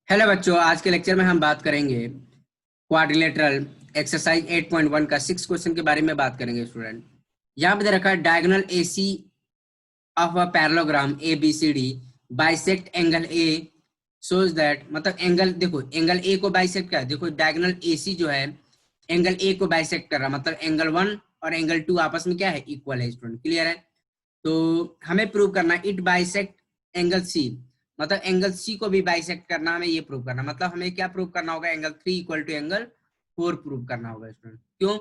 Hello बच्चों, आज के लेक्चर में हम बात करेंगे क्वाड्रिलेटरल एक्सरसाइज 8.1 का 6 क्वेश्चन के बारे में बात करेंगे स्टूडेंट। यहाँ पे दे रखा है diagonal AC of a parallelogram A B C D bisect angle A shows that. मतलब एंगल देखो, एंगल ए को बाइसेक्ट कर, देखो डायगोनल एसी जो है एंगल ए को बाइसेक्ट कर रहा, मतलब एंगल 1 और एंगल 2 आपस में क्या है, इक्वल है स्टूडेंट। क्लियर है? तो हमें प्रूव करना है इट बाइसेक्ट एंगल सी, मतलब एंगल सी को भी बाइसेक्ट करना, हमें ये प्रूव करना, मतलब हमें क्या प्रूव करना होगा, angle 3 equal to angle 4 prove करना होगा स्टूडेंट। क्यों?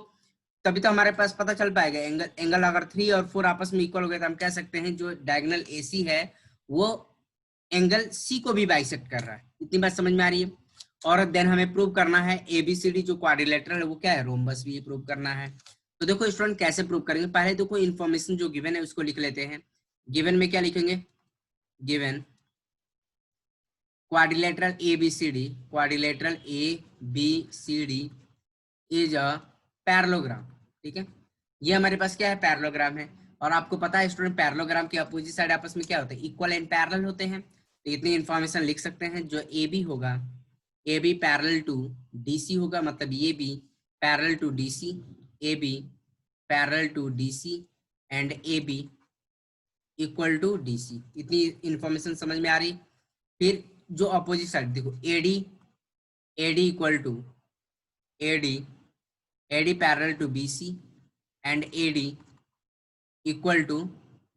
तभी तो हमारे पास पता चल पाएगा एंगल एंगल अगर 3 और 4 आपस में इक्वल हो गए तो हम कह सकते हैं जो डायगोनल एसी है वो एंगल सी को भी बाइसेक्ट कर रहा है। इतनी बात समझ में आ रही है? और देन हमें प्रूव करना है एबीसीडी जो क्वाड्रिलेटरल है वो क्या है, रोम्बस भी प्रूव करना है। तो देखो स्टूडेंट कैसे प्रूव करेंगे, पहले देखो इन्फॉर्मेशन जो गिवन है उसको लिख लेते हैं। गिवन में क्या लिखेंगे, given quadrilateral ABCD, quadrilateral ABCD is a parallelogram. ठीक है, ये हमारे पास क्या है, पैरेललोग्राम है। और आपको पता है स्टूडेंट पैरेललोग्राम के अपोजिट साइड आपस में क्या होते हैं, इक्वल एंड पैरेलल होते हैं। तो इतनी इन्फॉर्मेशन लिख सकते हैं, जो ए बी होगा, A B parallel to D C होगा, मतलब ये B parallel to D C, A B parallel to D C and A B equal to D C. इतनी इन्फॉर्मेशन समझ में आ रही? फिर जो अपोजिट साइड देखो, AD, AD equal to AD, AD parallel to BC and AD equal to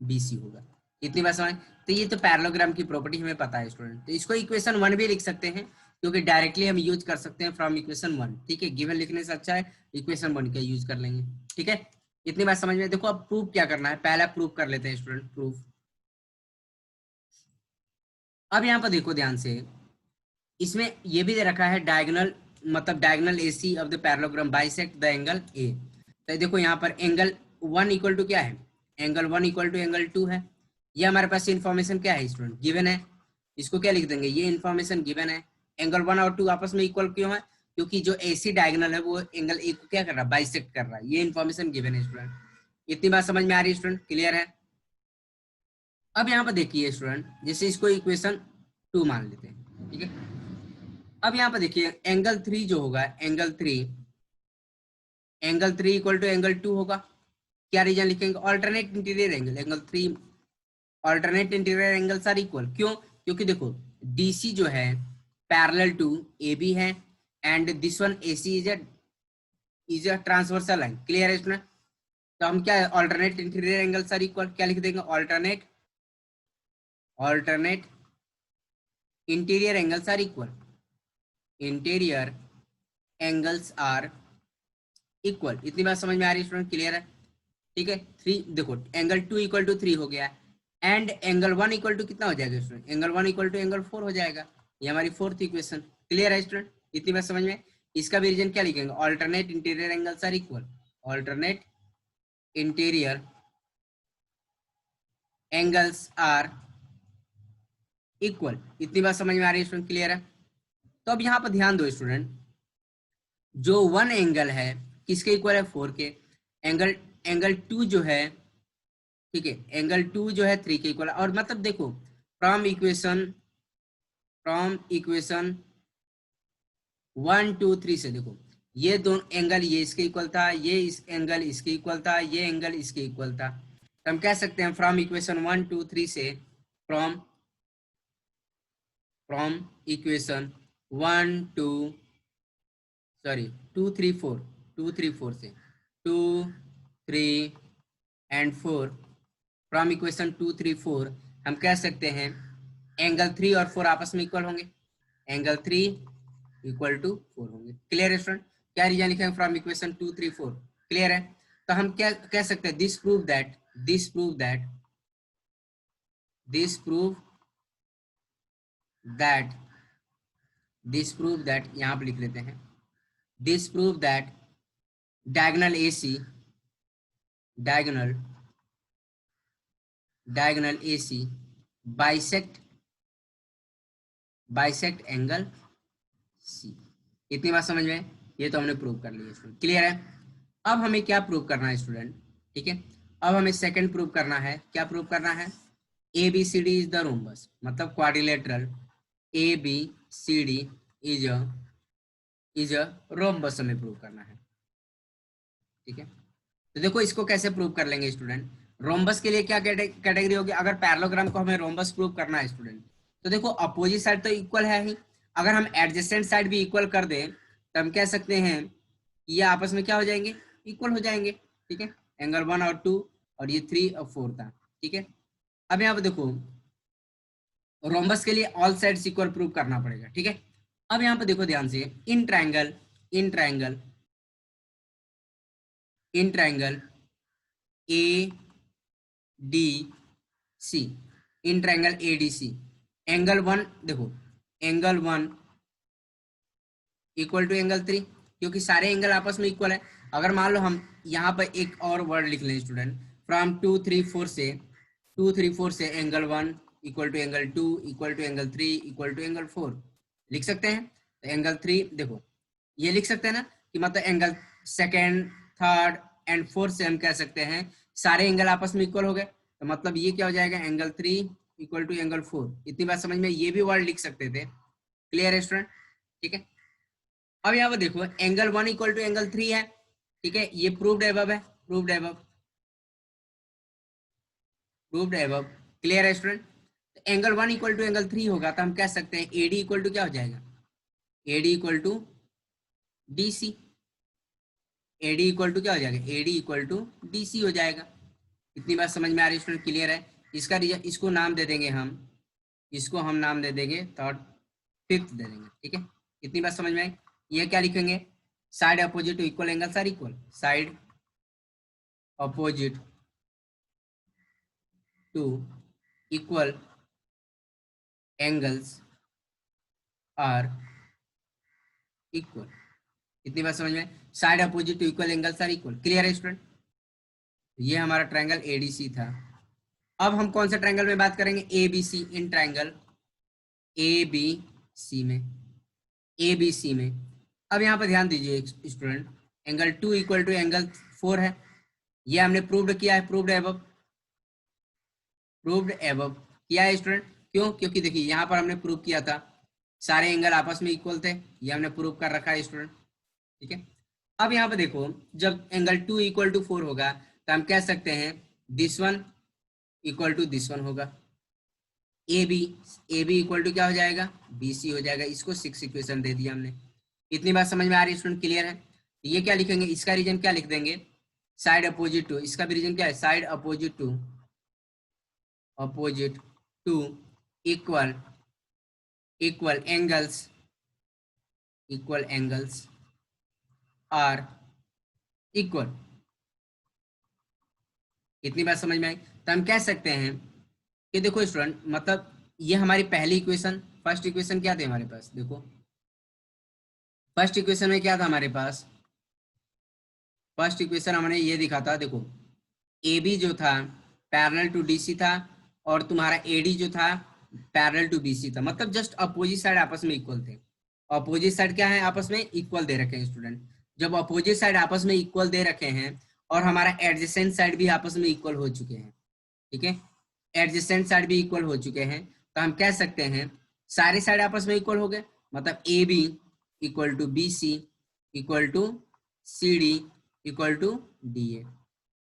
BC होगा। इतनी बात समझ? तो ये तो पैरेललोग्राम की प्रॉपर्टी हमें पता है स्टूडेंट, तो इसको इक्वेशन 1 भी लिख सकते हैं, क्योंकि डायरेक्टली हम यूज कर सकते हैं फ्रॉम इक्वेशन 1। ठीक है, गिवन लिखने से अच्छा है इक्वेशन 1 का यूज कर लेंगे। ठीक है, इतनी बात समझ में? देखो अब प्रूफ क्या करना है, पहला प्रूफ कर लेते हैं स्टूडेंट, प्रूफ। अब यहाँ पर देखो ध्यान से, इसमें ये भी दे रखा है डायगोनल, मतलब diagonal AC of the parallelogram bisect the angle A. तो देखो यहाँ पर एंगल 1 इक्वल टू क्या है, एंगल 1 इक्वल टू एंगल 2 है। ये हमारे पास इन्फॉर्मेशन क्या है स्टूडेंट, गिवन है। इसको क्या लिख देंगे, ये इन्फॉर्मेशन गिवन है। एंगल 1 और 2 आपस में इक्वल क्यों है, क्योंकि जो एसी डायगोनल है वो एंगल ए को क्या कर रहा है, बाइसेक्ट कर रहा है। ये इन्फॉर्मेशन गिवन है स्टूडेंट। इतनी बात समझ में आ रही है स्टूडेंट? क्लियर है? अब यहाँ पर देखिए स्टूडेंट, जैसे इसको इक्वेशन 2 मान लेते हैं। ठीक है, अब यहाँ पर देखिए एंगल 3 जो होगा, angle 3, angle 3 equal to angle 2 होगा। क्या रीजन लिखेंगे, alternate interior angle, angle 3 alternate interior angles are equal. क्यों? क्योंकि देखो डीसी जो है पैरेलल टू ए बी है and this one AC is a transversal line. Clear है इसमें? तो हम क्या है, alternate interior angles are equal, क्या लिख देंगे, alternate, alternate interior angles are equal, interior angles are equal. इतनी बात समझ में आ रही है स्टूडेंट? क्लियर है? ठीक है, 3 देखो एंगल 2 इक्वल टू 3 हो गया एंड एंगल 1 इक्वल टू कितना हो जाएगा student, angle 1 equal to angle 4 हो जाएगा। ये हमारी फोर्थ इक्वेशन। क्लियर है स्टूडेंट? इतनी बात समझ में? इसका भी रीजन क्या लिखेंगे, alternate interior angles are equal, alternate interior angles are equal. इतनी बात समझ में आ रही है स्टूडेंट? क्लियर है? तो अब यहाँ पर ध्यान दो स्टूडेंट, जो 1 एंगल है किसके इक्वल है, 4 के। एंगल एंगल 2 जो है, ठीक है, एंगल 2 जो है 3 के इक्वल। और मतलब देखो फ्रॉम इक्वेशन, फ्रॉम इक्वेशन 1 2 3 से देखो ये दोनों एंगल ये इसके इक्वल था, ये इस एंगल इसके इक्वल था, ये एंगल इसके इक्वल था। तो हम कह सकते हैं फ्रॉम इक्वेशन 1 2 3 से, फ्रॉम फ्रॉम इक्वेशन 1 2 सॉरी 2 3 4, 2 3 4 से 2 3 एंड 4, फ्रॉम इक्वेशन 2 3 4 हम कह सकते हैं एंगल 3 और 4 आपस में इक्वल होंगे, एंगल 3 इक्वल टू 4 होंगे। क्लियर है स्टूडेंट? क्या रीजन लिखेंगे, फ्रॉम इक्वेशन 2 3 4। क्लियर है? तो हम क्या कह सकते हैं, this prove that, this prove that, this prove that, this prove that, यहाँ पे लिख लेते हैं, this prove that diagonal AC, diagonal, diagonal AC bisect, bisect angle C. इतनी बात समझ में? ये तो हमने प्रूव कर लिया स्टूडेंट। क्लियर है? अब हमें क्या प्रूव करना है स्टूडेंट? ठीक है, अब हमें सेकंड प्रूव करना है। क्या प्रूव करना है, A B C D is the rhombus, मतलब quadrilateral A B C D is a rhombus हमें प्रूव करना है। ठीक है, तो देखो इसको कैसे प्रूव कर लेंगे स्टूडेंट। रोम्बस के लिए क्या कैटेगरी होगी, अगर पैरेललोग्राम को हमें रोम्बस प्रूव करना है स्टूडेंट, तो देखो अपोजिट साइड तो इक्वल है ही, अगर हम एडजेसेंट साइड भी इक्वल कर दें तो हम कह सकते हैं ये आपस में क्या हो जाएंगे, इक्वल हो जाएंगे। ठीक है, एंगल 1 और 2 और ये 3 और 4 था। ठीक है, अब यहाँ पे देखो रोम्बस के लिए ऑल साइड्स इक्वल प्रूव करना पड़ेगा। ठीक है, अब यहाँ पे देखो ध्यान से, in triangle A D C, in triangle A D C, angle 1 देखो, एंगल 1 इक्वल टू एंगल 3, क्योंकि सारे एंगल आपस में इक्वल है। अगर मान लो हम यहाँ पर एक और वर्ड लिख लें स्टूडेंट, फ्रॉम 2 3 4 से angle 1 equal to angle 2 equal to angle 3 equal to angle 4 लिख सकते हैं। तो एंगल 3 देखो ये लिख सकते हैं ना, कि मतलब angle second third and fourth से हम कह सकते हैं सारे एंगल आपस में इक्वल हो गए, तो मतलब ये क्या हो जाएगा, एंगल 3 इक्वल टू एंगल 4। इतनी बात समझ में, ये भी वर्ड लिख सकते थे। क्लियर है स्टूडेंट? ठीक है, अब यहाँ पर देखो एंगल 1 इक्वल टू एंगल 3 है। ठीक है, ये प्रूव्ड एबव है, प्रूव्ड एबव। क्लियर है student? Angle 1 equal to angle 3 होगा तो हम कह सकते हैं एडी इक्वल टू क्या हो जाएगा, AD equal to DC. AD equal to क्या हो जाएगा, एडी इक्वल टू डीसी हो जाएगा। इतनी बात समझ में आ रही है स्टूडेंट? क्लियर है? इसका इसको नाम दे देंगे हम, इसको हम नाम दे देंगे थर्ड फिफ्थ दे देंगे। ठीक है, इतनी बात समझ में आई? ये क्या लिखेंगे, side opposite to equal angles are equal, side opposite to equal angles are equal. इतनी बात समझ में, side opposite to equal angles are equal. Clear है स्टूडेंट? ये हमारा ट्रायंगल एडीसी था। अब हम कौन सा ट्रायंगल में बात करेंगे, एबीसी, इन ट्रायंगल एबीसी में अब यहाँ पर ध्यान दीजिए student, angle 2 equal to angle 4 है, ये हमने प्रूव्ड किया है, प्रूव्ड एबव किया है स्टूडेंट। क्यों? क्योंकि देखिए यहाँ पर हमने प्रूव किया था सारे एंगल आपस में इक्वल थे, ये हमने प्रूव कर रखा है स्टूडेंट। ठीक है, अब यहाँ पे देखो जब एंगल 2 इक्वल टू 4 होगा तो हम कह सकते हैं this one equal to this one होगा, ए बी इक्वल टू क्या हो जाएगा, बी सी हो जाएगा। इसको 6 इक्वेशन दे दिया हमने। इतनी बात समझ में आ रही है स्टूडेंट? क्लियर है? तो ये क्या लिखेंगे, इसका रीजन क्या लिख देंगे, साइड अपोजिट टू, इसका भी रीजन क्या है, side opposite to equal angles are equal. इतनी बात समझ में आई? तो हम कह सकते हैं कि देखो स्टूडेंट, मतलब ये हमारी पहली इक्वेशन, फर्स्ट इक्वेशन क्या थी हमारे पास, देखो फर्स्ट इक्वेशन में क्या था हमारे पास, फर्स्ट इक्वेशन हमने ये दिखा था, देखो ए बी जो था पैरेलल टू डी सी था और तुम्हारा ए डी जो था पैरेलल टू बी सी था, मतलब जस्ट अपोजिट साइड आपस में इक्वल थे। अपोजिट साइड क्या है, आपस में इक्वल दे रखे हैं स्टूडेंट। जब अपोजिट साइड आपस में इक्वल दे रखे हैं और हमारा एडजेसेंट साइड भी आपस में इक्वल हो चुके हैं, ठीक है, एडजेसेंट साइड भी इक्वल हो चुके हैं, तो हम कह सकते हैं सारे साइड आपस में इक्वल हो गए, मतलब A B equal to B C equal to C D equal to D A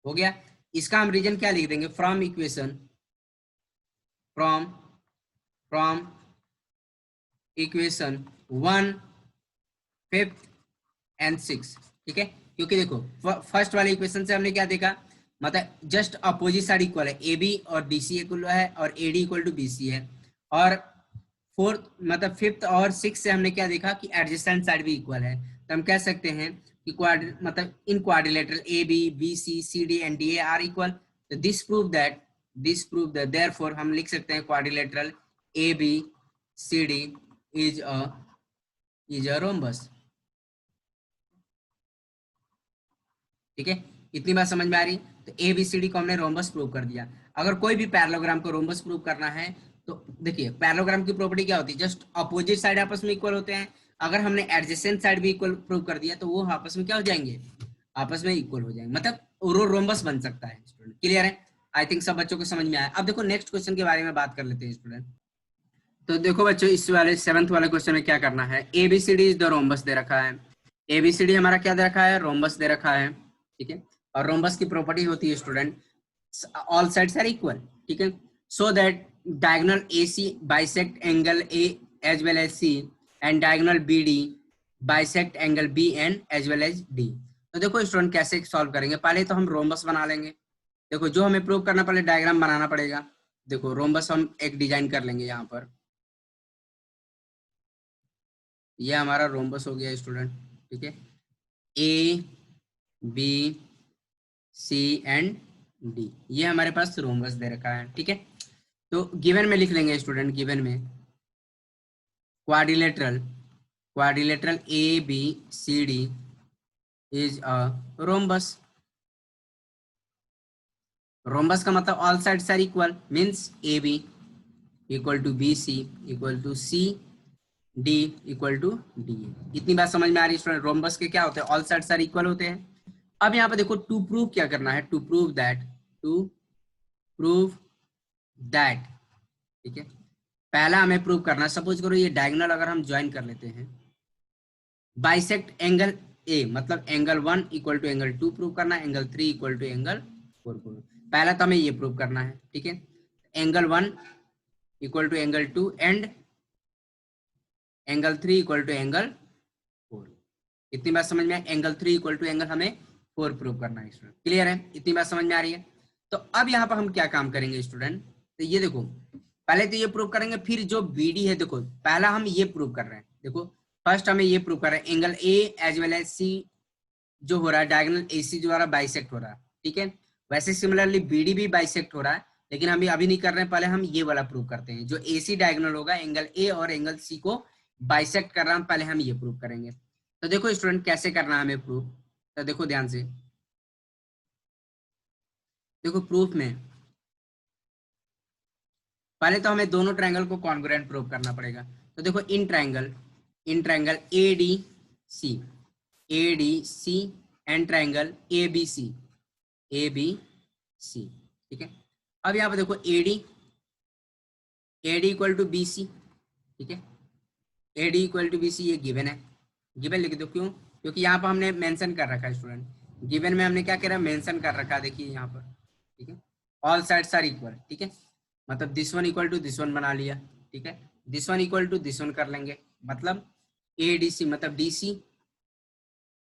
हो गया। इसका हम रीजन क्या लिख देंगे, फ्रॉम इक्वेशन इक्वेशन 1 5 एंड 6। ठीक है, क्योंकि देखो फर्स्ट वाले इक्वेशन से हमने क्या देखा, मतलब जस्ट अपोजिट साइड इक्वल है, ए बी और डी सी इक्वल है और A D equal to B C है, और फोर्थ मतलब फिफ्थ और सिक्स से हमने क्या देखा कि एडजेसेंट साइड भी इक्वल है। तो हम कह सकते हैं कि मतलब in quadrilateral A B C C D and D A are equal. तो दिस प्रूव दैट देयरफॉर हम लिख सकते हैं quadrilateral A B C D is a rhombus. ठीक है, इतनी बात समझ में आ रही? तो ए बी सी डी को हमने रोम्बस प्रूव कर दिया। अगर कोई भी पैरेललोग्राम को रोम्बस प्रूव करना है तो देखिए पैरेललोग्राम की प्रॉपर्टी क्या होती है, जस्ट अपोजिट साइड आपस में इक्वल होते हैं। अगर हमने एडजेसेंट साइड भी इक्वल प्रूव कर दिया तो वो आपस में क्या हो जाएंगे, आपस में इक्वल हो जाएंगे, मतलब रोम्बस बन सकता है स्टूडेंट। क्लियर है? आई थिंक सब बच्चों को समझ में आया। अब देखो नेक्स्ट क्वेश्चन के बारे में बात कर लेते हैं स्टूडेंट। तो देखो बच्चों, इस वाले 7th वाले क्वेश्चन में क्या करना है, एबीसीडी इज द रोम्बस दे रखा है। एबीसीडी हमारा क्या दे रखा है, रोम्बस दे रखा है, ठीक है। और रोम्बस की प्रॉपर्टी होती है student, all sides are equal, ठीक है। So that diagonal AC bisect angle A as well as C and diagonal BD bisect angle B and as well as D। तो देखो स्टूडेंट कैसे सॉल्व करेंगे, पहले तो हम रोम्बस बना लेंगे। देखो जो हमें प्रूव करना, पहले डायग्राम बनाना पड़ेगा। देखो रोम्बस हम एक डिजाइन कर लेंगे यहाँ पर, ये हमारा रोम्बस हो गया स्टूडेंट, ठीक है। A B C and D, ये हमारे पास रोम्बस दे रखा है, ठीक है। तो गिवन में लिख लेंगे स्टूडेंट, गिवन में quadrilateral quadrilateral ABCD is a rhombus. Rhombus का मतलब all sides are equal, means AB equal to BC equal to CD equal to DA। इतनी बात समझ में आ रही है स्टूडेंट। रोम्बस के क्या होते हैं, ऑल साइड्स आर इक्वल होते हैं। अब यहाँ पे देखो टू प्रूव क्या करना है, टू प्रूव दैट, ठीक है। पहला हमें प्रूव करना है, सपोज करो ये डायगोनल अगर हम ज्वाइन कर लेते हैं, बाइसेक्ट एंगल A, मतलब angle 1 equal to angle 2 prove करना है, angle 3 equal to angle 4 prove. पहला तो हमें ये प्रूव करना है, ठीक है। Angle 1 equal to angle 2 and angle 3 equal to angle 4। इतनी बात समझ में, एंगल 3 इक्वल टू एंगल हमें 4 प्रूव करना है स्टूडेंट, क्लियर है, इतनी बात समझ में आ रही है। तो अब यहाँ पर हम क्या काम करेंगे स्टूडेंट, तो ये देखो पहले तो ये प्रूव करेंगे, फिर जो BD है, देखो पहला हम ये प्रूव कर रहे हैं। देखो फर्स्ट हमें ये प्रूव कर रहे हैं, angle A as well as C जो हो रहा है, डायगोनल AC द्वारा बाइसेक्ट हो रहा है, ठीक है। वैसे सिमिलरली BD भी बाइसेक्ट हो रहा है, लेकिन हम अभी नहीं कर रहे हैं, पहले हम ये वाला प्रूव करते हैं, जो AC डायगोनल होगा एंगल A और एंगल C को बाइसेक्ट कर रहा है, पहले हम ये प्रूव करेंगे। तो देखो स्टूडेंट कैसे करना है हमें प्रूफ, तो देखो ध्यान से, देखो प्रूफ में पहले तो हमें दोनों ट्रायंगल को कॉन्ग्रुएंट प्रूव करना पड़ेगा। तो देखो in triangle ADC and triangle ABC, ठीक है। अब यहाँ पे देखो AD इक्वल टू BC, ठीक है। AD इक्वल टू BC ये गिवन है, गिवन लिख दो, क्यों, क्योंकि यहाँ पर हमने मेंशन कर रखा है स्टूडेंट, गिवन में हमने क्या करा, मेंशन कर रखा है, देखिए यहाँ पर, ठीक है। ऑल साइड्स आर इक्वल, ठीक है, मतलब this one equal to this one बना लिया, ठीक है। This one equal to this one कर लेंगे, मतलब ADC मतलब DC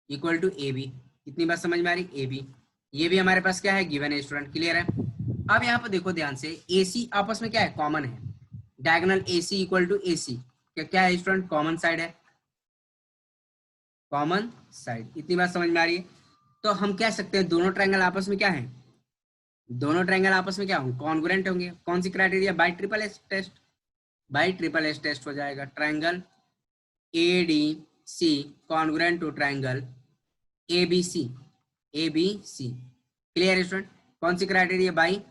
इक्वल टू AB। इतनी बात समझ में आ रही, AB ये भी हमारे पास क्या है, गिवन है स्टूडेंट, क्लियर है। अब यहाँ पर देखो ध्यान से, AC आपस में क्या है, कॉमन है, diagonal AC equal to AC क्या है स्टूडेंट, कॉमन साइड है, कॉमन साइड। इतनी बात समझ में आ रही है। तो हम कह सकते हैं दोनों ट्रायंगल आपस में क्या है, दोनों ट्रायंगल आपस में क्या होंगे, कॉन्ग्रुएंट होंगे। कौन सी criteria, by triple S test, by triple S test हो जाएगा। Triangle ADC congruent to triangle ABC, clear student. कौन सी क्राइटेरिया, बाय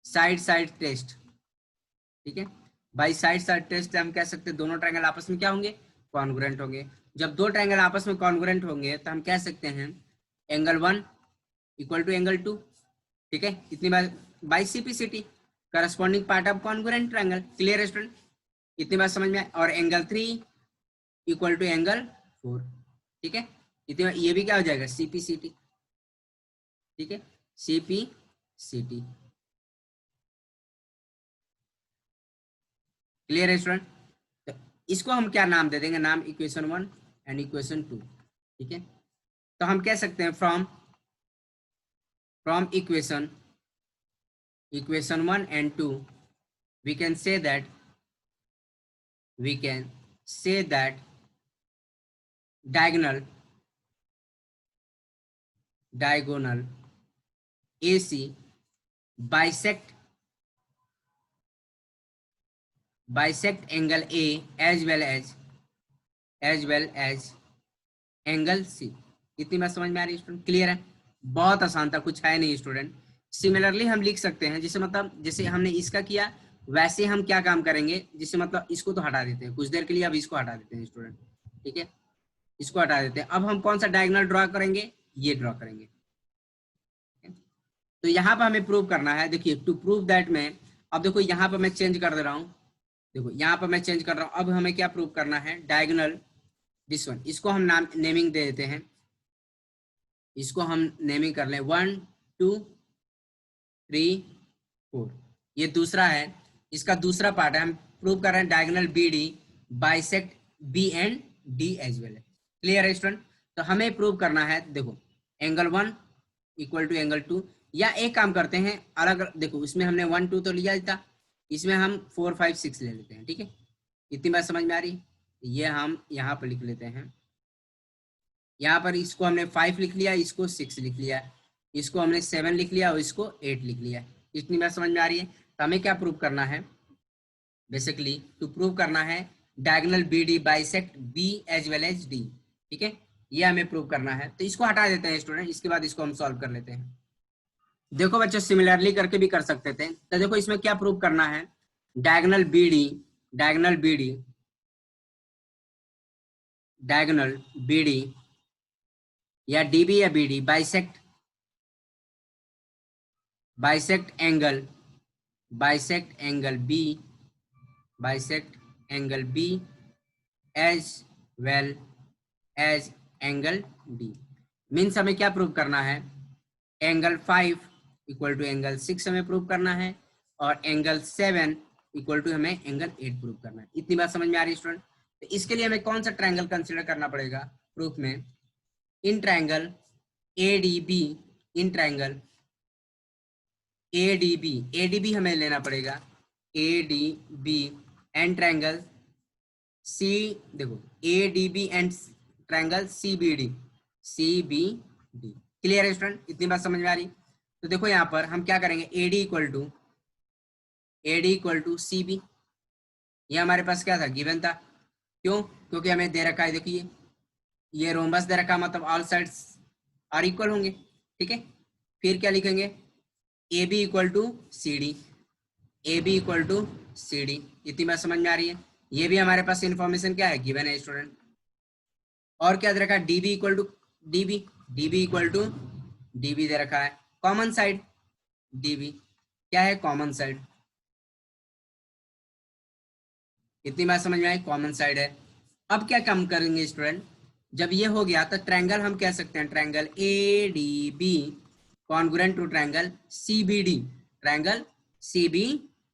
साइड टेस्ट, ठीक है। बाई साइड टेस्ट से हम कह सकते हैं दोनों ट्रायंगल आपस में क्या होंगे, कॉन्ग्रुएंट होंगे। जब दो ट्रायंगल आपस में कॉन्ग्रुएंट होंगे तो हम कह सकते हैं एंगल 1 इक्वल टू एंगल 2, ठीक है। इतनी बात, by CPCT corresponding part of congruent triangle, clear student, इतनी बात समझ में आए। और एंगल 3 इक्वल टू एंगल 4, ठीक है। इतनी बात, ये भी क्या हो जाएगा, CPCT, ठीक है, CPCT, क्लियर है स्टूडेंट। तो इसको हम क्या नाम दे देंगे, नाम इक्वेशन 1 एंड इक्वेशन 2, ठीक है। तो हम कह सकते हैं from equation 1 and 2 we can say that diagonal AC bisect angle A as well as angle C। इतनी बात समझ में आ रही है स्टूडेंट, क्लियर है, बहुत आसान था, कुछ है नहीं स्टूडेंट। सिमिलरली हम लिख सकते हैं, जिसे मतलब जैसे हमने इसका किया वैसे हम क्या काम करेंगे, जिससे मतलब इसको तो हटा देते हैं कुछ देर के लिए, अब इसको हटा देते हैं स्टूडेंट, ठीक है, इसको हटा देते हैं। अब हम कौन सा डायगोनल ड्रॉ करेंगे, ये ड्रॉ करेंगे। तो यहाँ पर हमें प्रूव करना है, देखिए टू प्रूव दैट में, अब देखो यहाँ पर मैं चेंज कर दे रहा हूँ, देखो यहाँ पर मैं चेंज कर रहा हूँ। अब हमें क्या प्रूव करना है, डायगोनल दिस वन, इसको हम नाम नेमिंग दे देते हैं, इसको हम नेमिंग कर लें 1 2 3 4। ये दूसरा है, इसका दूसरा पार्ट है, हम प्रूव कर रहे हैं diagonal B D bisect B and D as well है। क्लियर है स्टूडेंट? तो हमें प्रूव करना है, देखो एंगल 1 इक्वल टू एंगल 2, या एक काम करते हैं अलग, देखो इसमें हमने 1 2 तो लिया था, इसमें हम 4 5 6 ले लेते हैं, ठीक है? इतनी बात समझ में आ रही? ये हम यहाँ पर लिख लेते हैं, यहाँ पर इसको हमने 5 लिख लिया, इसको 6 लिख लिया, इसको हमने 7 लिख लिया और इसको 8 लिख लिया। इतनी बात समझ में आ रही है? तो हमें क्या प्रूव करना है, बेसिकली टू प्रूव करना है diagonal B D bisect B as well as D, ठीक है? ये हमें प्रूव करना है। तो इसको हटा देते हैं स्टूडेंट, इसके बाद इसको हम सॉल्व कर लेते हैं। देखो बच्चों सिमिलरली करके भी कर सकते थे। तो देखो इसमें क्या प्रूव करना है, diagonal B D, diagonal B D, diagonal B D या डीबी या BD bisect, bisect angle, bisect angle B, bisect angle B as well as angle D. Means हमें क्या प्रूव करना है, एंगल 5 इक्वल टू एंगल 6 हमें prove करना है, और एंगल 7 इक्वल टू हमें एंगल 8 प्रूव करना है। इतनी बात समझ में आ रही है स्टूडेंट? तो इसके लिए हमें कौन सा ट्रायंगल कंसीडर करना पड़ेगा प्रूफ में, in triangle ADB, in triangle ADB, ADB हमें लेना पड़ेगा, एडीबी एंड ट्रायंगल सी, देखो ADB and triangle CBD, CBD. Clear है स्टूडेंट? इतनी बात समझ में आ रही? तो देखो यहाँ पर हम क्या करेंगे, एडी इक्वल टू सीबी, ये हमारे पास क्या था, गिवन था। क्यों? क्योंकि हमें दे रखा है, देखिए ये रोम्बस दे रखा, मतलब ऑल साइड्स आर इक्वल होंगे, ठीक है? फिर क्या लिखेंगे, A B equal to C D, A B equal to C D. इतनी बात समझ में आ रही है? ये भी हमारे पास इंफॉर्मेशन क्या है, गिवन है स्टूडेंट। और क्या दे रखा है, DB equal to DB, DB equal to DB दे रखा है। कॉमन साइड डीबी, क्या है, कॉमन साइड। इतनी बात समझ में आई, कॉमन साइड है। अब क्या काम करेंगे स्टूडेंट, जब ये हो गया तो ट्रायंगल हम कह सकते हैं triangle A D B congruent to triangle C B D, triangle C B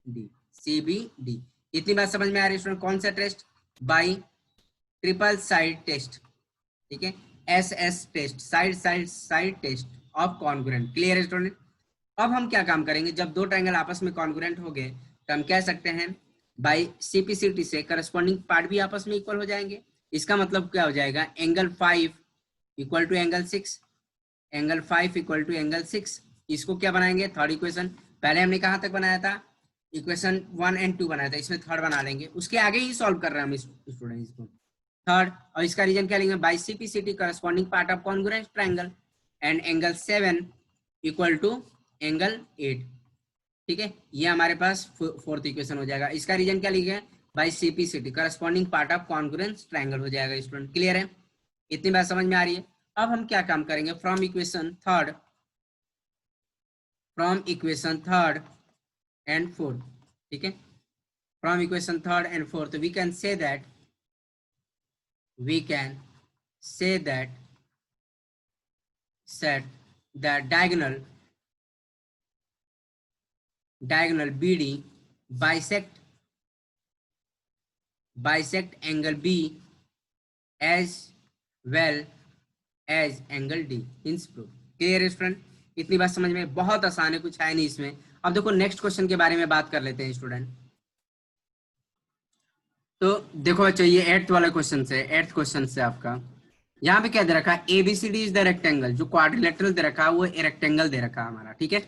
D, C B D. इतनी बात समझ में आ रही है स्टूडेंट? कौन सा test, by triple side test, ठीक है, S S test, side side side test of congruent. Clear है स्टूडेंट? अब हम क्या काम करेंगे, जब दो ट्रायंगल आपस में कॉन्ग्रुएंट हो गए तो हम कह सकते हैं बाई सीपीसीटी से करस्पॉन्डिंग पार्ट भी आपस में इक्वल हो जाएंगे। इसका मतलब क्या हो जाएगा, angle 5 equal to angle 6, angle 5 equal to angle 6। इसको क्या बनाएंगे, थर्ड इक्वेशन। पहले हमने कहाँ तक बनाया था, इक्वेशन 1 एंड 2 बनाया था, इसमें थर्ड बना लेंगे। उसके आगे ही सॉल्व कर रहे हैं हम स्टूडेंट इसको, थर्ड। और इसका रीजन क्या लेंगे, by CPCT corresponding part of congruent triangle, and angle 7 equal to angle 8, ठीक है? ये हमारे पास फोर्थ इक्वेशन हो जाएगा। इसका रीजन क्या लिखे, by CPCT corresponding part of congruent triangle हो जाएगा स्टूडेंट। क्लियर है? इतनी बात समझ में आ रही है? अब हम क्या काम करेंगे, from equation third, from equation third and fourth, ठीक है, from equation third and fourth we can say that, we can say that set the diagonal BD bisect angle B as well as angle D in proof। Clear है student? इतनी बात समझ में, बहुत आसान है, कुछ है नहीं इसमें। अब देखो नेक्स्ट क्वेश्चन के बारे में बात कर लेते हैं स्टूडेंट। तो देखो बच्चों ये 8th वाला क्वेश्चन से, 8th क्वेश्चन से आपका यहाँ पे क्या दे रखा है, एबीसीडी इज द रेक्टेंगल, जो क्वाड्रिलेटरल दे रखा है वो रेक्टेंगल दे रखा है हमारा, ठीक है?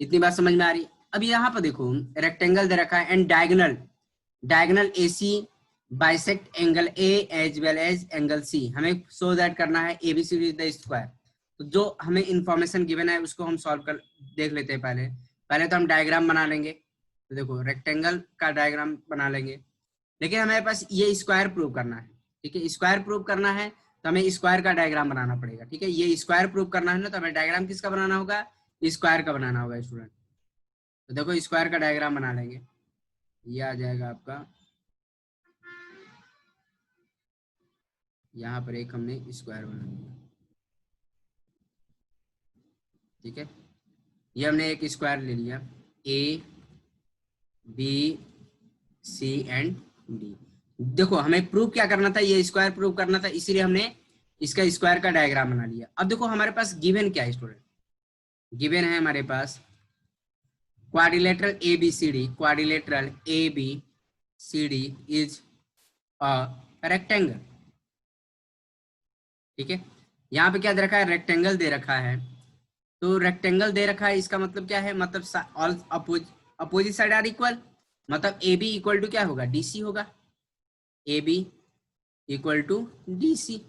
इतनी बात समझ में आ रही? अब यहाँ पर देखो रेक्टेंगल दे रखा है and diagonal AC bisect angle A as well as angle C. हमें सो दैट करना है एबीसीडी इज द स्क्वायर। तो जो हमें इंफॉर्मेशन गिवन है उसको हम सॉल्व कर देख लेते हैं। पहले तो हम डायग्राम बना लेंगे। तो देखो रेक्टेंगल का डायग्राम बना लेंगे, लेकिन हमारे पास ये स्क्वायर प्रूव करना है, ठीक है? स्क्वायर प्रूव करना है तो हमें स्क्वायर का डायग्राम बनाना पड़ेगा, ठीक है? ये स्क्वायर प्रूव करना है ना, तो हमें डायग्राम किसका बनाना होगा, स्क्वायर का बनाना होगा स्टूडेंट। तो देखो स्क्वायर का डायग्राम बना लेंगे। ये आ जाएगा आपका, यहाँ पर एक हमने स्क्वायर बना दिया, ठीक है। ये हमने एक स्क्वायर ले लिया, A B C and D. देखो हमें प्रूव क्या करना था, ये स्क्वायर प्रूव करना था, इसीलिए हमने इसका स्क्वायर का डायग्राम बना लिया। अब देखो हमारे पास गिवन क्या है स्टूडेंट, गिवन है हमारे पास quadrilateral A B C D, quadrilateral A B C D is a rectangle, ठीक है। यहाँ पे क्या दे रखा है, रेक्टेंगल दे रखा है। तो रेक्टेंगल दे रखा है, इसका मतलब क्या है, मतलब all opposite side are equal, मतलब ए बी इक्वल टू क्या होगा, डी सी होगा, A B equal to D C,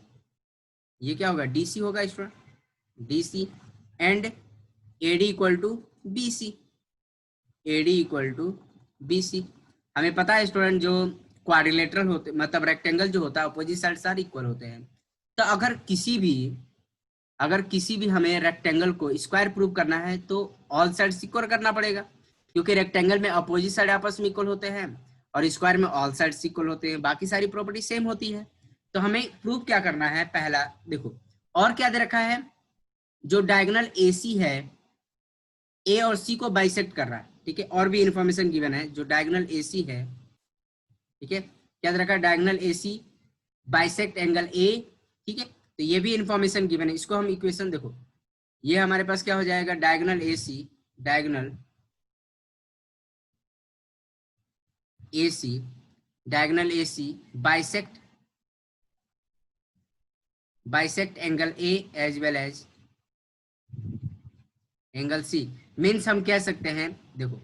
ये क्या होगा, डी सी होगा student, D C. And A D equal to B C, A D equal to B C. हमें पता है स्टूडेंट जो क्वाड्रिलेटरल होते, मतलब रेक्टेंगल जो होता है अपोजिट साइड सारे इक्वल होते हैं। तो अगर किसी भी हमें रेक्टेंगल को स्क्वायर प्रूव करना है तो ऑल साइड्स इक्वल करना पड़ेगा, क्योंकि रेक्टेंगल में अपोजिट साइड आपस में इक्वल होते हैं और स्क्वायर में ऑल साइड्स इक्वल होते हैं, बाकी सारी प्रॉपर्टी सेम होती है। तो हमें प्रूव क्या करना है, पहला देखो और क्या दे रखा है, जो डायगोनल AC है ए और सी को बाइसेक्ट कर रहा है, ठीक है। और भी इंफॉर्मेशन गिवन है, जो डायगोनल AC है, ठीक है, क्या दे रखा है, diagonal AC bisect angle A, ठीक है। तो ये भी इंफॉर्मेशन गिवन है, इसको हम इक्वेशन देखो, ये हमारे पास क्या हो जाएगा, diagonal AC, diagonal AC, diagonal AC bisect angle A as well as angle C। Means हम कह सकते हैं, देखो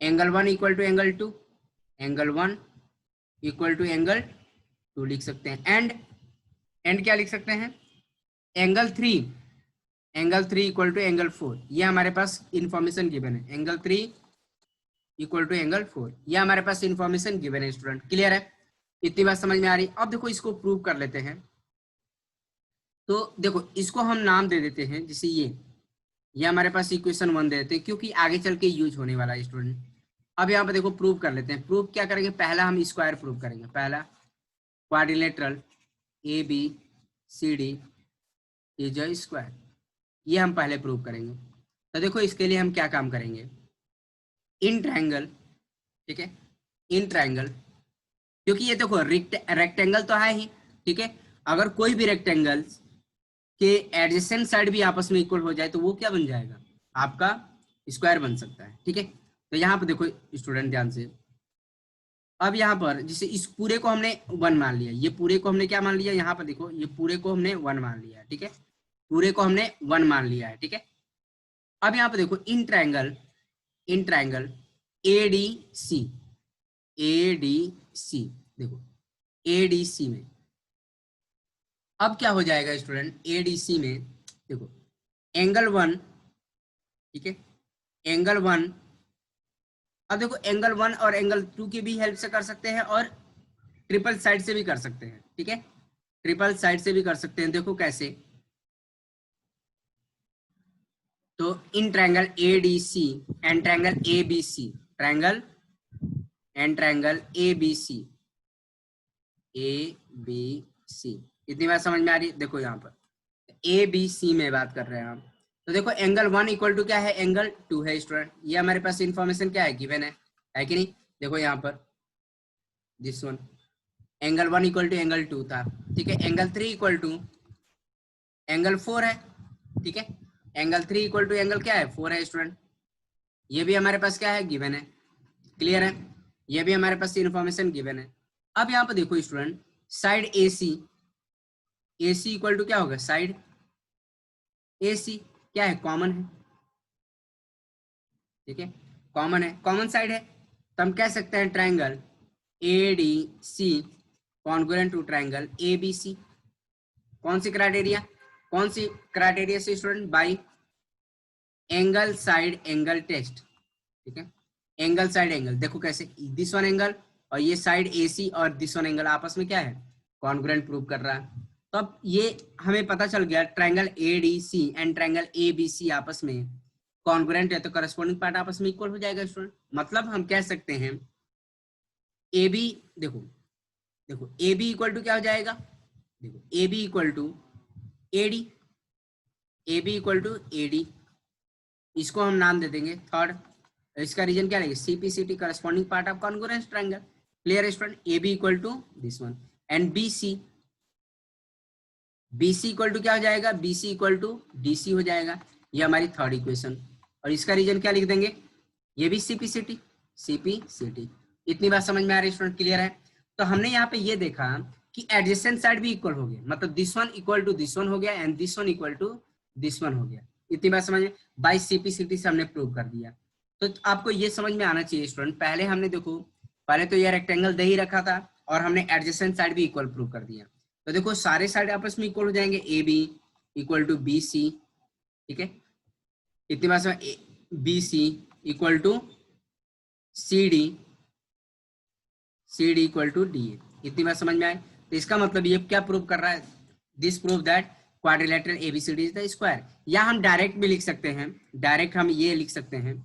angle 1 equal to angle 2, angle 1 equal to angle 2 लिख सकते हैं। एंड क्या लिख सकते हैं, एंगल 3 इक्वल टू एंगल 4, ये हमारे पास इंफॉर्मेशन गिवन है, एंगल 3 इक्वल टू एंगल 4, ये हमारे पास इंफॉर्मेशन गिवन है स्टूडेंट। क्लियर है, इतनी बात समझ में आ रही। अब देखो इसको प्रूव कर लेते हैं। तो देखो इसको हम नाम दे देते हैं, जैसे ये हमारे पास इक्वेशन 1 दे देते हैं, क्योंकि आगे चल के यूज होने वाला है स्टूडेंट। अब यहाँ पे देखो प्रूव कर लेते हैं। प्रूव क्या करेंगे, पहला हम स्क्वायर प्रूव करेंगे, पहला quadrilateral A B C D is a square, ये हम पहले प्रूव करेंगे। तो देखो इसके लिए हम क्या काम करेंगे, इन ट्रायंगल, ठीक है, इन ट्रायंगल, क्योंकि ये देखो रेक्टेंगल तो है ही, ठीक है। अगर कोई भी रेक्टेंगल के एडजेसेंट साइड भी आपस में इक्वल हो जाए तो वो क्या बन जाएगा, आपका स्क्वायर बन सकता है, ठीक है। तो यहाँ पर देखो स्टूडेंट ध्यान से, अब यहाँ पर जैसे इस पूरे को हमने 1 मान लिया, ये पूरे को हमने क्या मान लिया, यहाँ पर देखो ये पूरे को हमने 1 मान लिया, ठीक है, पूरे को हमने 1 मान लिया है, ठीक है। अब यहाँ पर देखो इन ट्रायंगल ADC, देखो ADC में अब क्या हो जाएगा स्टूडेंट, ADC में देखो एंगल 1, ठीक है, एंगल 1, अब देखो एंगल 1 और एंगल 2 की भी हेल्प से कर सकते हैं और ट्रिपल साइड से भी कर सकते हैं, ठीक है, ट्रिपल साइड से भी कर सकते हैं। देखो कैसे, तो in triangle ADC and triangle ABC, triangle and triangle ABC, इतनी बात समझ में आ रही है। देखो यहाँ पर ABC में बात कर रहे हैं हम, तो देखो एंगल 1 इक्वल टू क्या है, एंगल 2 है स्टूडेंट, ये हमारे पास इंफॉर्मेशन क्या है, गिवन है कि नहीं। देखो यहाँ पर this one angle 1 equal to angle 2 था, ठीक है, एंगल 3 इक्वल टू एंगल 4 है, ठीक है, एंगल 3 इक्वल टू एंगल क्या है, 4 है स्टूडेंट, ये भी हमारे पास क्या है, गिवन है। क्लियर है, ये भी हमारे पास इंफॉर्मेशन गिवन है। अब यहाँ पर देखो student, side AC equal to क्या होगा, साइड AC क्या है, कॉमन है, ठीक है, कॉमन है, कॉमन साइड है, तो हम कह सकते हैं triangle ADC congruent to triangle ABC। कौन सी क्राइटेरिया से student, by angle side angle test, ठीक है, एंगल साइड एंगल, देखो कैसे दिस वन एंगल और ये साइड AC और दिस वन एंगल आपस में क्या है, कॉन्ग्रुएंट प्रूव कर रहा है। तो अब ये हमें पता चल गया triangle ADC and triangle ABC आपस में कॉन्ग्रुएंट है, तो करस्पॉन्डिंग पार्ट आपस में इक्वल हो जाएगा स्टूडेंट। मतलब हम कह सकते हैं ए बी, देखो देखो ए बी इक्वल टू क्या हो जाएगा, देखो A B equal to A D, A B equal to A D, इसको हम नाम दे देंगे थर्ड। इसका रीजन क्या लगेगा, CPCT corresponding part of congruence triangle. Clear student, A B equal to this one and B C, B C equal to क्या हो जाएगा, B C equal to D C हो जाएगा। ये हमारी थर्ड इक्वेशन, और इसका रीजन क्या लिख देंगे, ये भी सीपीसीटी, सीपीसीटी। इतनी बात समझ में आ रही है स्टूडेंट, क्लियर है। तो हमने यहाँ पे ये देखा कि एडजेसेंट साइड भी इक्वल हो गया, मतलब this one equal to this one हो गया and this one equal to this one हो गया। इतनी बात समझ में, बाय सीपीसीटी से हमने प्रूव कर दिया। तो आपको ये समझ में आना चाहिए स्टूडेंट, पहले हमने देखो, पहले तो ये रेक्टेंगल दे ही रखा था और हमने एडजेसेंट साइड भी इक्वल प्रूव कर दिया। तो देखो सारे साइड आपस में इक्वल हो जाएंगे, A B equal to B C, ठीक है। इतनी बात समझ, B C equal to C D, C D equal to D A. इतनी बात समझ में आए। तो इसका मतलब ये क्या प्रूव कर रहा है, this prove that quadrilateral ABCD is the square. या हम डायरेक्ट भी लिख सकते हैं, डायरेक्ट हम ये लिख सकते हैं,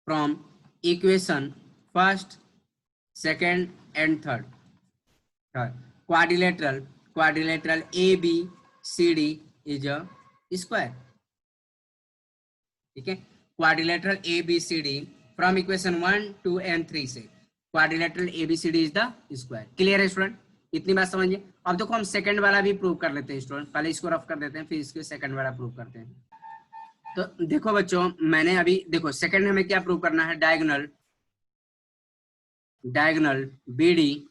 from equation first second and third, quadrilateral A B C D is a square, ठीक है। Quadrilateral A B C D from equation 1 2 and 3 से quadrilateral ABCD is the square. Clear है स्टूडेंट, इतनी बात समझिए। अब देखो हम सेकंड वाला भी प्रूव कर लेते हैं स्टूडेंट, पहले इसको रफ कर देते हैं फिर इसको सेकंड वाला प्रूव करते हैं। तो देखो बच्चों, मैंने अभी देखो सेकंड हमें क्या प्रूव करना है, diagonal BD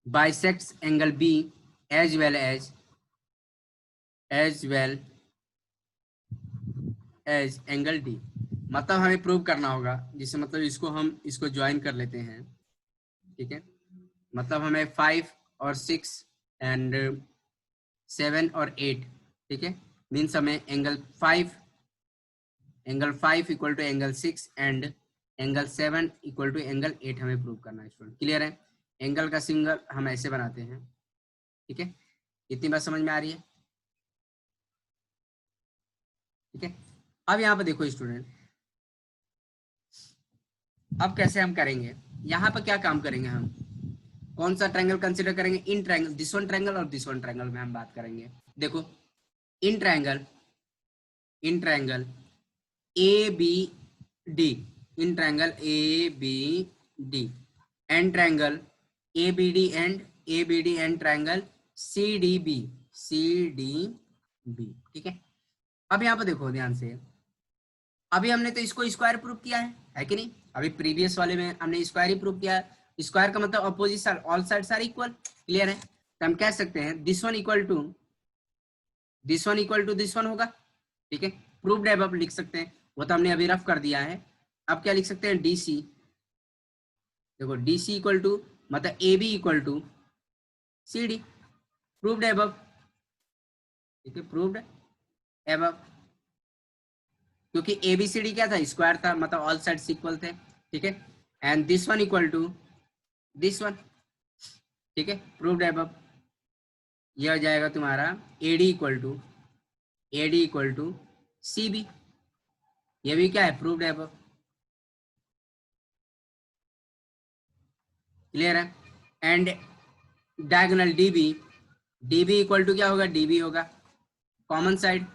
bisects angle B as well as angle D. मतलब हमें प्रूव करना होगा, जिससे मतलब इसको ज्वाइन कर लेते हैं, ठीक है। मतलब हमें 5 और 6 एंड 7 और 8, ठीक है, मीन्स हमें angle 5 equal to angle 6 and angle 7 equal to angle 8 हमें प्रूव करना है स्टूडेंट। क्लियर है, एंगल का सिंगल हम ऐसे बनाते हैं, ठीक है। इतनी बात समझ में आ रही है, ठीक है। अब यहाँ पर देखो स्टूडेंट, अब कैसे हम करेंगे, यहाँ पर क्या काम करेंगे, हम कौन सा ट्रायंगल कंसीडर करेंगे, in triangle, this one triangle और दिस वन ट्रायंगल में हम बात करेंगे। देखो in triangle A B D, in triangle A B D and triangle A B D and triangle C D B, ठीक है। अब यहाँ पर देखो ध्यान से, अभी हमने तो इसको स्क्वायर प्रूव किया है कि नहीं, अभी प्रीवियस वाले में हमने स्क्वायर ही प्रूव किया है। स्क्वायर का मतलब opposite side, all sides are equal. Clear है, तो हम कह सकते हैं this one equal to this one होगा, ठीक है। प्रूव्ड एबव लिख सकते हैं, वो तो हमने अभी रफ कर दिया है। अब क्या लिख सकते हैं, डीसी, देखो डीसी इक्वल टू मतलब A B equal to C D, proved above, ठीक है, प्रूव्ड एबव, क्योंकि एबीसीडी क्या था, स्क्वायर था, मतलब ऑल साइड्स इक्वल थे, ठीक है। And this one equal to this one, ठीक है, प्रूव्ड एबव। यह हो जाएगा तुम्हारा AD equal to C B, ये भी क्या है, प्रूव्ड एबव। क्लियर है, and diagonal DB equal to क्या होगा, डीबी होगा कॉमन साइड।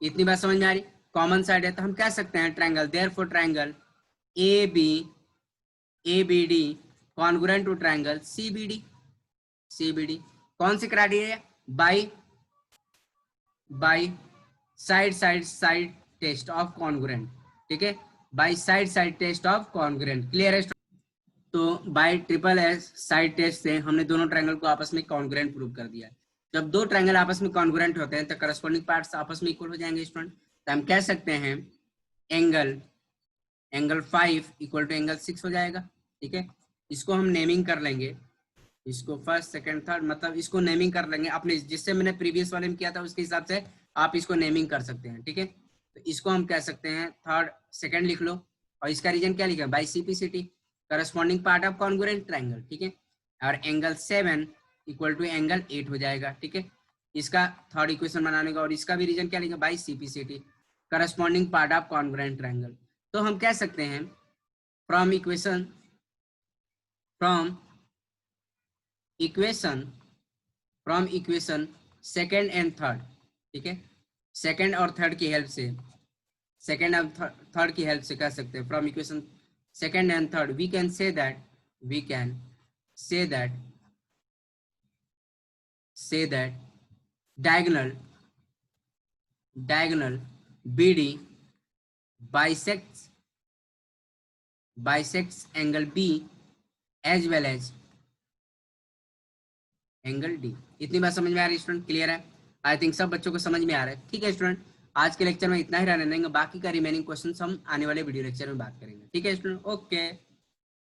इतनी बात समझ में आ रही, कॉमन साइड है तो हम कह सकते हैं triangle, therefore triangle A B D congruent to triangle C B D. कौन सी criteria, by side test of congruent, ठीक है, by side test of congruent. Clear है, तो by triple S side test से हमने दोनों ट्रायंगल को आपस में कॉन्ग्रुएंट प्रूव कर दिया। जब दो ट्रायंगल आपस में कॉन्ग्रुएंट होते हैं तो करस्पॉन्डिंग पार्ट्स आपस में इक्वल हो जाएंगे स्टूडेंट। तो हम कह सकते हैं एंगल 5 इक्वल टू एंगल 6 हो जाएगा, ठीक है। इसको हम नेमिंग कर लेंगे, इसको फर्स्ट सेकंड थर्ड, मतलब इसको नेमिंग कर लेंगे अपने, जिससे मैंने प्रीवियस वाले में किया था उसके हिसाब से आप इसको नेमिंग कर सकते हैं, ठीक है। तो इसको हम कह सकते हैं थर्ड सेकंड लिख लो, और इसका रीजन क्या लिखा है, by CPCT corresponding part of congruent triangle, ठीक है। और एंगल 7 इक्वल टू एंगल 8 हो जाएगा, ठीक है। इसका थर्ड इक्वेशन बनाने का, और इसका भी रीजन क्या लिखेंगे, by CPCT corresponding part of congruent triangle. तो हम कह सकते हैं from equation second and third, ठीक है, सेकेंड और थर्ड की हेल्प से, सेकेंड और थर्ड की हेल्प से कह सकते हैं from equation second and third we can say that diagonal BD bisects angle B as well as angle D। इतनी बात समझ में आ रही है स्टूडेंट, क्लियर है? आई थिंक सब बच्चों को समझ में आ रहा है। ठीक है स्टूडेंट, आज के लेक्चर में इतना ही रहने देंगे, बाकी का रिमेनिंग क्वेश्चन हम आने वाले वीडियो लेक्चर में बात करेंगे। ठीक है स्टूडेंट, ओके।